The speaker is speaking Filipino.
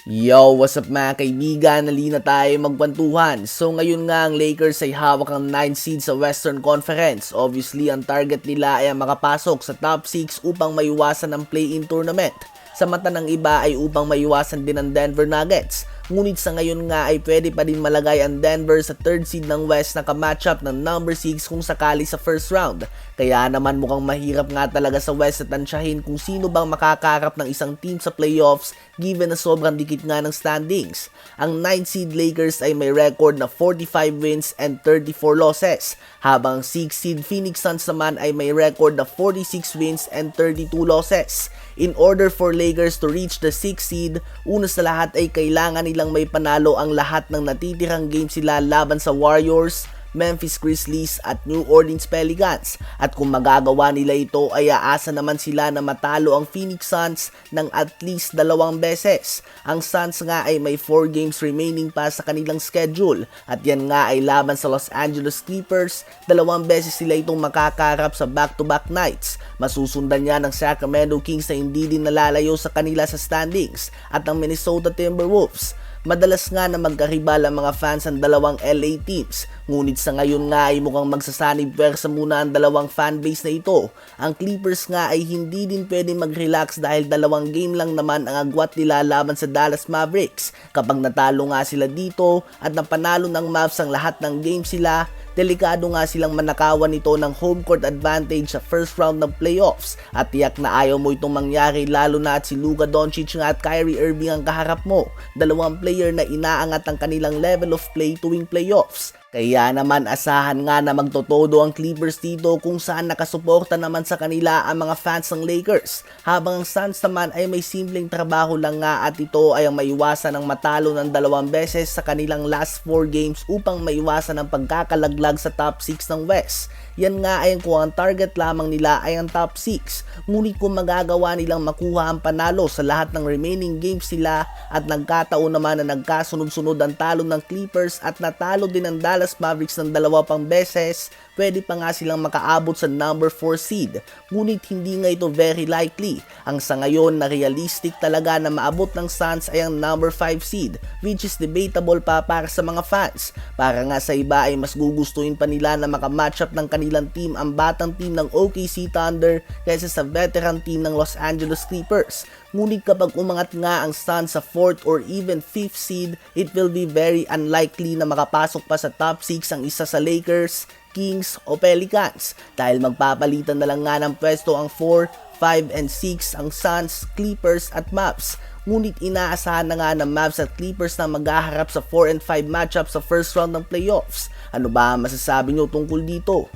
Yo, what's up mga kaibigan? Halina tayo magkwentuhan. So ngayon nga ang Lakers ay hawak ang 9 seed sa Western Conference. Obviously, ang target nila ay makapasok sa top 6 upang maiwasan ang play-in tournament. Sa mata ng iba ay upang maiwasan din ang Denver Nuggets. Ngunit sa ngayon nga ay pwede pa din malagay ang Denver sa 3rd seed ng West na kamatchup ng number 6 kung sakali sa first round. Kaya naman mukhang mahirap nga talaga sa West at tansyahin kung sino bang makakarap ng isang team sa playoffs given na sobrang dikit nga ng standings. Ang 9 seed Lakers ay may record na 45 wins and 34 losses, habang 6 seed Phoenix Suns naman ay may record na 46 wins and 32 losses. In order for Lakers to reach the 6th seed, una sa lahat ay kailangan nilang may panalo ang lahat ng natitirang games sila laban sa Warriors, Memphis Grizzlies at New Orleans Pelicans. At kung magagawa nila ito ay aasa naman sila na matalo ang Phoenix Suns ng at least 2 beses. Ang Suns nga ay may 4 games remaining pa sa kanilang schedule at yan nga ay laban sa Los Angeles Clippers. 2 beses sila itong makakarap sa back-to-back nights. Masusundan niya ng Sacramento Kings na hindi din nalalayo sa kanila sa standings at ang Minnesota Timberwolves. Madalas nga na magkaribal ang mga fans ng dalawang LA teams, ngunit sa ngayon nga ay mukhang magsasanib pwersa muna ang dalawang fanbase na ito. Ang Clippers nga ay hindi din pwede mag-relax dahil 2 game lang naman ang agwat nila laban sa Dallas Mavericks. Kapag natalo nga sila dito at napanalo ng Mavs ang lahat ng game sila, delikado nga silang manakawan nito ng home court advantage sa first round ng playoffs at tiyak na ayaw mo itong mangyari lalo na at si Luka Doncic nga at Kyrie Irving ang kaharap mo, 2 player na inaangat ang kanilang level of play tuwing playoffs. Kaya naman asahan nga na magtotodo ang Clippers dito kung saan nakasuporta naman sa kanila ang mga fans ng Lakers, habang ang Suns naman ay may simpleng trabaho lang nga at ito ay ang maiwasan ng matalo ng 2 beses sa kanilang last 4 games upang maiwasan ang pagkakalaglag sa top 6 ng West. Yan nga ay kung ang target lamang nila ay ang top 6, ngunit kung magagawa nilang makuha ang panalo sa lahat ng remaining games nila at nagkataon naman na nagkasunod-sunod ang talo ng Clippers at natalo din ang Dallas Mavericks ng 2 pang beses, pwede pa nga silang makaabot sa number 4 seed. Ngunit hindi nga ito very likely. Ang sa ngayon na realistic talaga na maabot ng Suns ay ang number 5 seed, which is debatable pa para sa mga fans. Para nga sa iba ay mas gugustuhin pa nila na makamatchup ng kanilang team ang batang team ng OKC Thunder kaysa sa veteran team ng Los Angeles Clippers. Ngunit kapag umangat nga ang Suns sa 4th or even 5th seed, it will be very unlikely na makapasok pa sa top 6 ang isa sa Lakers, Kings o Pelicans dahil magpapalitan na lang nga ng pwesto ang 4, 5 and 6 ang Suns, Clippers at Mavs. Ngunit inaasahan na nga ng Mavs at Clippers na maghaharap sa 4 and 5 matchup sa first round ng playoffs. Ano ba masasabi nyo tungkol dito?